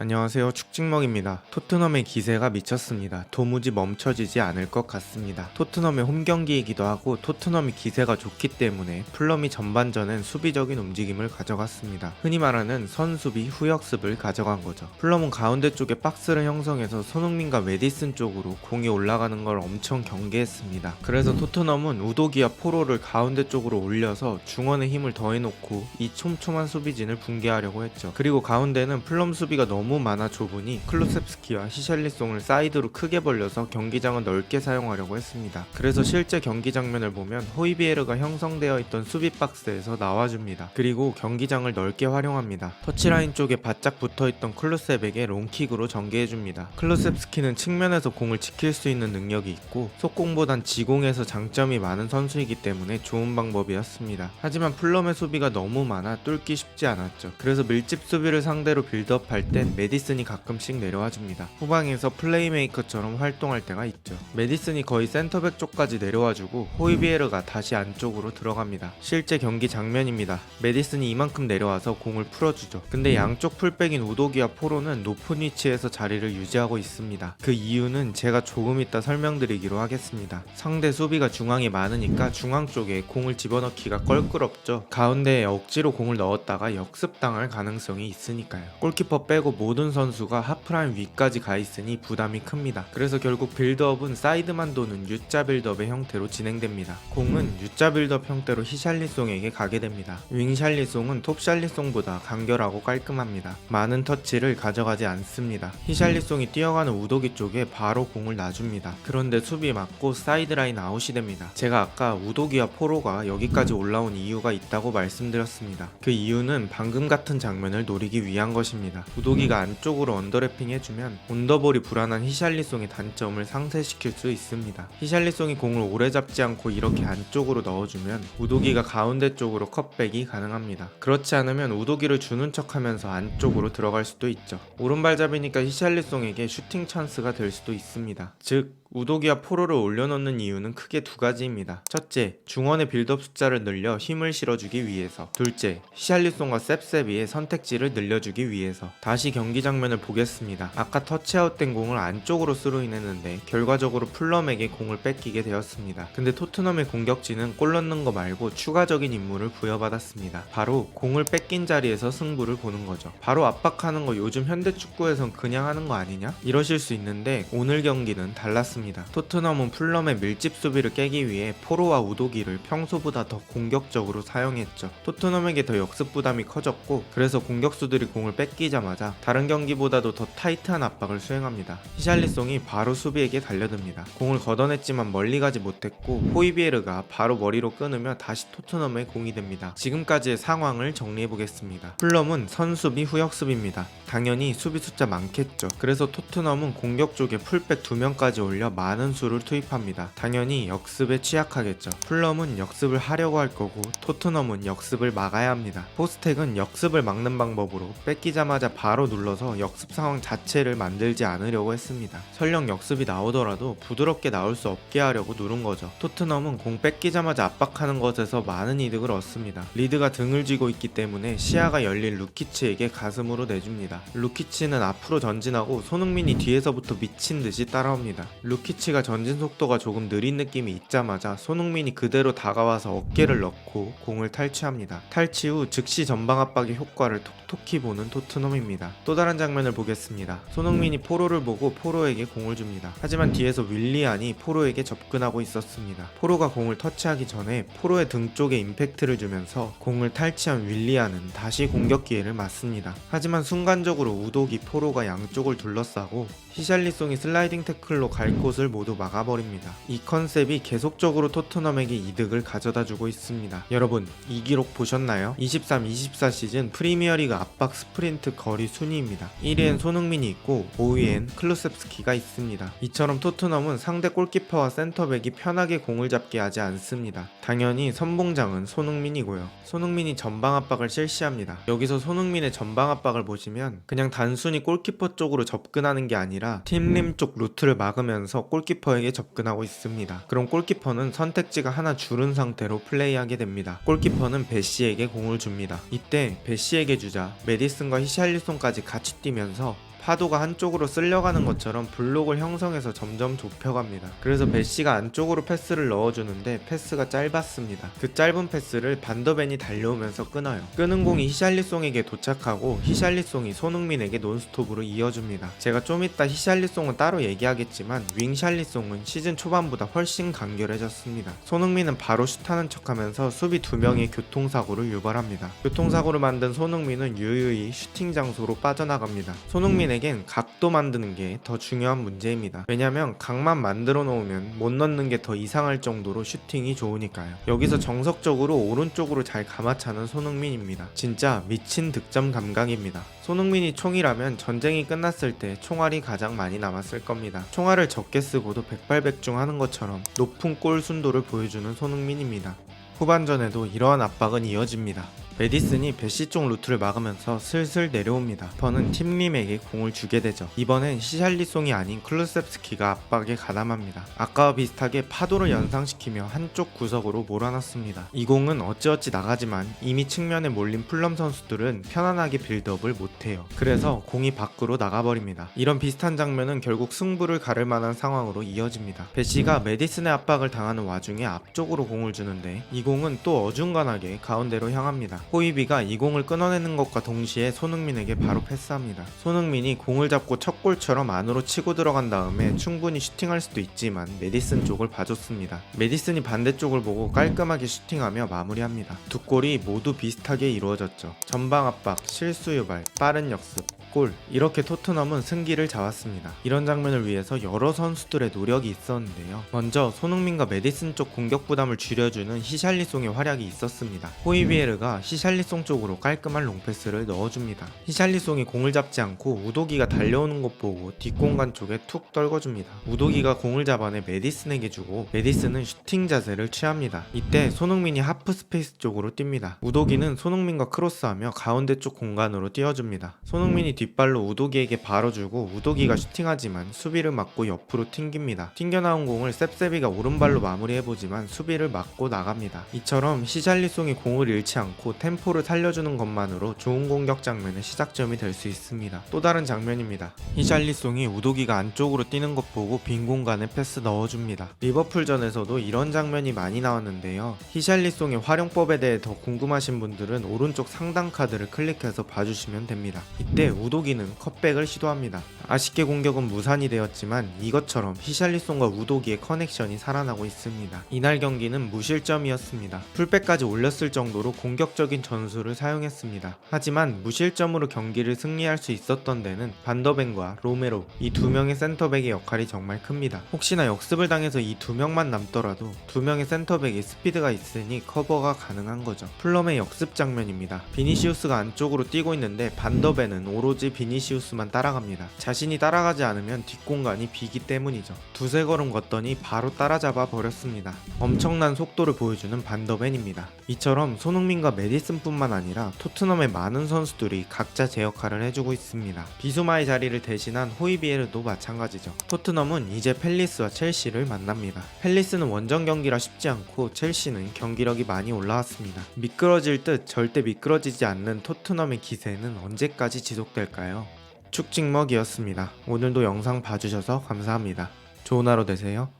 안녕하세요. 축직먹입니다. 토트넘의 기세가 미쳤습니다. 도무지 멈춰지지 않을 것 같습니다. 토트넘의 홈경기이기도 하고 토트넘이 기세가 좋기 때문에 풀럼이 전반전엔 수비적인 움직임을 가져갔습니다. 흔히 말하는 선수비 후역습을 가져간 거죠. 풀럼은 가운데 쪽에 박스를 형성해서 손흥민과 메디슨 쪽으로 공이 올라가는 걸 엄청 경계했습니다. 그래서 토트넘은 우도기와 포로를 가운데 쪽으로 올려서 중원에 힘을 더해놓고 이 촘촘한 수비진을 붕괴하려고 했죠. 그리고 가운데는 풀럼 수비가 너무 많아 좁으니 클루셉스키와 히샬리송을 사이드로 크게 벌려서 경기장을 넓게 사용하려고 했습니다. 그래서 실제 경기 장면을 보면 호이비에르가 형성되어 있던 수비 박스에서 나와줍니다. 그리고 경기장을 넓게 활용합니다. 터치라인 쪽에 바짝 붙어있던 클루셉에게 롱킥으로 전개해줍니다. 클루셉스키는 측면에서 공을 지킬 수 있는 능력이 있고 속공보단 지공에서 장점이 많은 선수이기 때문에 좋은 방법이었습니다. 하지만 풀럼의 수비가 너무 많아 뚫기 쉽지 않았죠. 그래서 밀집 수비를 상대로 빌드업할 땐 메디슨이 가끔씩 내려와 줍니다. 후방에서 플레이메이커처럼 활동할 때가 있죠. 메디슨이 거의 센터백 쪽까지 내려와 주고 호이비에르가 다시 안쪽으로 들어갑니다. 실제 경기 장면입니다. 메디슨이 이만큼 내려와서 공을 풀어주죠. 근데 양쪽 풀백인 우도기와 포로는 높은 위치에서 자리를 유지하고 있습니다. 그 이유는 제가 조금 이따 설명드리기로 하겠습니다. 상대 수비가 중앙에 많으니까 중앙 쪽에 공을 집어넣기가 껄끄럽죠. 가운데에 억지로 공을 넣었다가 역습당할 가능성이 있으니까요. 골키퍼 빼고 모든 선수가 하프라인 위까지 가 있으니 부담이 큽니다. 그래서 결국 빌드업은 사이드만 도는 U자 빌드업의 형태로 진행됩니다. 공은 U자 빌드업 형태로 히샬리송에게 가게 됩니다. 윙샬리송은 톱샬리송보다 간결하고 깔끔합니다. 많은 터치를 가져가지 않습니다. 히샬리송이 뛰어가는 우도기 쪽에 바로 공을 놔줍니다. 그런데 수비 맞고 사이드라인 아웃이 됩니다. 제가 아까 우도기와 포로가 여기까지 올라온 이유가 있다고 말씀드렸습니다. 그 이유는 방금 같은 장면을 노리기 위한 것입니다. 우도기가 안쪽으로 언더래핑 해주면 온더볼이 불안한 히샬리송의 단점을 상쇄시킬 수 있습니다. 히샬리송이 공을 오래 잡지 않고 이렇게 안쪽으로 넣어주면 우도기가 가운데 쪽으로 컷백이 가능합니다. 그렇지 않으면 우도기를 주는 척하면서 안쪽으로 들어갈 수도 있죠. 오른발잡이니까 히샬리송에게 슈팅 찬스가 될 수도 있습니다. 즉 우도기와 포로를 올려놓는 이유는 크게 두 가지입니다. 첫째, 중원의 빌드업 숫자를 늘려 힘을 실어주기 위해서. 둘째, 히샬리송과 셉셉이의 선택지를 늘려주기 위해서. 다시 경기 장면을 보겠습니다. 아까 터치아웃된 공을 안쪽으로 스루인했는데 결과적으로 풀럼에게 공을 뺏기게 되었습니다. 근데 토트넘의 공격진은 골 넣는 거 말고 추가적인 임무를 부여받았습니다. 바로 공을 뺏긴 자리에서 승부를 보는 거죠. 바로 압박하는 거 요즘 현대축구에선 그냥 하는 거 아니냐? 이러실 수 있는데 오늘 경기는 달랐습니다. 토트넘은 풀럼의 밀집 수비를 깨기 위해 포로와 우도기를 평소보다 더 공격적으로 사용했죠. 토트넘에게 더 역습 부담이 커졌고 그래서 공격수들이 공을 뺏기자마자 다른 경기보다도 더 타이트한 압박을 수행합니다. 히샬리송이 바로 수비에게 달려듭니다. 공을 걷어냈지만 멀리 가지 못했고 호이비에르가 바로 머리로 끊으며 다시 토트넘의 공이 됩니다. 지금까지의 상황을 정리해보겠습니다. 풀럼은 선수비 후역습입니다. 당연히 수비 숫자 많겠죠. 그래서 토트넘은 공격 쪽에 풀백 2명까지 올려 많은 수를 투입합니다. 당연히 역습에 취약하겠죠. 풀럼은 역습을 하려고 할 거고 토트넘은 역습을 막아야 합니다. 포스텍은 역습을 막는 방법으로 뺏기자마자 바로 눌러서 역습 상황 자체를 만들지 않으려고 했습니다. 설령 역습이 나오더라도 부드럽게 나올 수 없게 하려고 누른 거죠. 토트넘은 공 뺏기자마자 압박하는 것에서 많은 이득을 얻습니다. 리드가 등을 쥐고 있기 때문에 시야가 열린 루키치에게 가슴으로 내줍니다. 루키치는 앞으로 전진하고 손흥민이 뒤에서부터 미친 듯이 따라옵니다. 루키치가 전진 속도가 조금 느린 느낌이 있자마자 손흥민이 그대로 다가와서 어깨를 넣고 공을 탈취합니다. 탈취 후 즉시 전방 압박의 효과를 톡톡히 보는 토트넘입니다. 또 다른 장면을 보겠습니다. 손흥민이 포로를 보고 포로에게 공을 줍니다. 하지만 뒤에서 윌리안이 포로에게 접근하고 있었습니다. 포로가 공을 터치하기 전에 포로의 등 쪽에 임팩트를 주면서 공을 탈취한 윌리안은 다시 공격 기회를 맞습니다. 하지만 순간적으로 우도기 포로가 양쪽을 둘러싸고 히샬리송이 슬라이딩 태클로 갈 곳을 모두 막아버립니다. 이 컨셉이 계속적으로 토트넘에게 이득을 가져다주고 있습니다. 여러분, 이 기록 보셨나요? 23-24 시즌 프리미어리그 압박 스프린트 거리 순위입니다. 1위엔 손흥민이 있고 5위엔 클루셉스키가 있습니다. 이처럼 토트넘은 상대 골키퍼와 센터백이 편하게 공을 잡게 하지 않습니다. 당연히 선봉장은 손흥민이고요. 손흥민이 전방 압박을 실시합니다. 여기서 손흥민의 전방 압박을 보시면 베시는 그냥 단순히 골키퍼 쪽으로 접근하는 게 아니라 팀림 쪽 루트를 막으면서 골키퍼에게 접근하고 있습니다. 그럼 골키퍼는 선택지가 하나 줄은 상태로 플레이하게 됩니다. 골키퍼는 베시에게 공을 줍니다. 이때 베시에게 주자 메디슨과 히샬리송까지 같이 뛰면서 파도가 한쪽으로 쓸려가는 것처럼 블록을 형성해서 점점 좁혀갑니다. 그래서 베시가 안쪽으로 패스를 넣어주는데 패스가 짧았습니다. 그 짧은 패스를 반더벤이 달려오면서 끊어요. 끄는 공이 히샬리송에게 도착하고 히샬리송이 손흥민에게 논스톱으로 이어줍니다. 제가 좀 이따 히샬리송은 따로 얘기하겠지만 윙샬리송은 시즌 초반보다 훨씬 간결해졌습니다. 손흥민은 바로 슛하는 척하면서 수비 2명의 교통사고를 유발합니다. 교통사고를 만든 손흥민은 유유히 슈팅 장소로 빠져나갑니다. 손흥민에겐 각도 만드는 게 더 중요한 문제입니다. 왜냐면 각만 만들어 놓으면 못 넣는 게 더 이상할 정도로 슈팅이 좋으니까요. 여기서 정석적으로 오른쪽으로 잘 감아차는 손흥민입니다. 진짜 미친 득점 감각입니다. 손흥민이 총이라면 전쟁이 끝났을 때 총알이 가장 많이 남았을 겁니다. 총알을 적게 쓰고도 백발백중 하는 것처럼 높은 골 순도를 보여주는 손흥민입니다. 후반전에도 이러한 압박은 이어집니다. 메디슨이 베시 쪽 루트를 막으면서 슬슬 내려옵니다. 버는 팀림에게 공을 주게 되죠. 이번엔 히샬리송이 아닌 클루셉스키가 압박에 가담합니다. 아까와 비슷하게 파도를 연상시키며 한쪽 구석으로 몰아넣습니다. 이 공은 어찌어찌 나가지만 이미 측면에 몰린 풀럼 선수들은 편안하게 빌드업을 못해요. 그래서 공이 밖으로 나가버립니다. 이런 비슷한 장면은 결국 승부를 가를 만한 상황으로 이어집니다. 베시가 메디슨의 압박을 당하는 와중에 앞쪽으로 공을 주는데 이 공은 또 어중간하게 가운데로 향합니다. 호이비가 이 공을 끊어내는 것과 동시에 손흥민에게 바로 패스합니다. 손흥민이 공을 잡고 첫 골처럼 안으로 치고 들어간 다음에 충분히 슈팅할 수도 있지만 메디슨 쪽을 봐줬습니다. 메디슨이 반대쪽을 보고 깔끔하게 슈팅하며 마무리합니다. 두 골이 모두 비슷하게 이루어졌죠. 전방 압박, 실수 유발, 빠른 역습, 골. 이렇게 토트넘은 승기를 잡았습니다. 이런 장면을 위해서 여러 선수들의 노력이 있었는데요. 먼저 손흥민과 메디슨 쪽 공격 부담을 줄여주는 히샬리송의 활약이 있었습니다. 호이비에르가 히샬리송 쪽으로 깔끔한 롱패스를 넣어줍니다. 히샬리송이 공을 잡지 않고 우도기가 달려오는 것 보고 뒷공간 쪽에 툭 떨궈줍니다. 우도기가 공을 잡아내 메디슨에게 주고 메디슨은 슈팅 자세를 취합니다. 이때 손흥민이 하프 스페이스 쪽으로 뜁니다. 우도기는 손흥민과 크로스하며 가운데 쪽 공간으로 띄워줍니다. 손흥민이 뒷발로 우도기에게 바로 주고 우도기가 슈팅하지만 수비를 막고 옆으로 튕깁니다. 튕겨나온 공을 셉셉이가 오른발로 마무리해보지만 수비를 막고 나갑니다. 이처럼 히샬리송이 공을 잃지 않고 템포를 살려주는 것만으로 좋은 공격 장면의 시작점이 될 수 있습니다. 또 다른 장면입니다. 히샬리송이 우도기가 안쪽으로 뛰는 것 보고 빈 공간에 패스 넣어줍니다. 리버풀전에서도 이런 장면이 많이 나왔는데요. 히샬리송의 활용법에 대해 더 궁금하신 분들은 오른쪽 상단 카드를 클릭해서 봐주시면 됩니다. 이때 우도기는 컷백을 시도합니다. 아쉽게 공격은 무산이 되었지만 이것처럼 히샬리송과 우도기의 커넥션이 살아나고 있습니다. 이날 경기는 무실점이었습니다. 풀백까지 올렸을 정도로 공격적인 전술을 사용했습니다. 하지만 무실점으로 경기를 승리할 수 있었던 데는 반더벤과 로메로 이 두 명의 센터백의 역할이 정말 큽니다. 혹시나 역습을 당해서 이 두 명만 남더라도 두 명의 센터백이 스피드가 있으니 커버가 가능한 거죠. 플럼의 역습 장면입니다. 비니시우스가 안쪽으로 뛰고 있는데 반더벤은 오로지 비니시우스만 따라갑니다. 자신이 따라가지 않으면 뒷공간이 비기 때문이죠. 두세 걸음 걷더니 바로 따라잡아 버렸습니다. 엄청난 속도를 보여주는 반더벤입니다. 이처럼 손흥민과 메디슨뿐만 아니라 토트넘의 많은 선수들이 각자 제 역할을 해주고 있습니다. 비수마의 자리를 대신한 호이비에르도 마찬가지죠. 토트넘은 이제 팰리스와 첼시를 만납니다. 팰리스는 원정 경기라 쉽지 않고 첼시는 경기력이 많이 올라왔습니다. 미끄러질 듯 절대 미끄러지지 않는 토트넘의 기세는 언제까지 지속될까요? 축직먹이었습니다. 오늘도 영상 봐주셔서 감사합니다. 좋은 하루 되세요.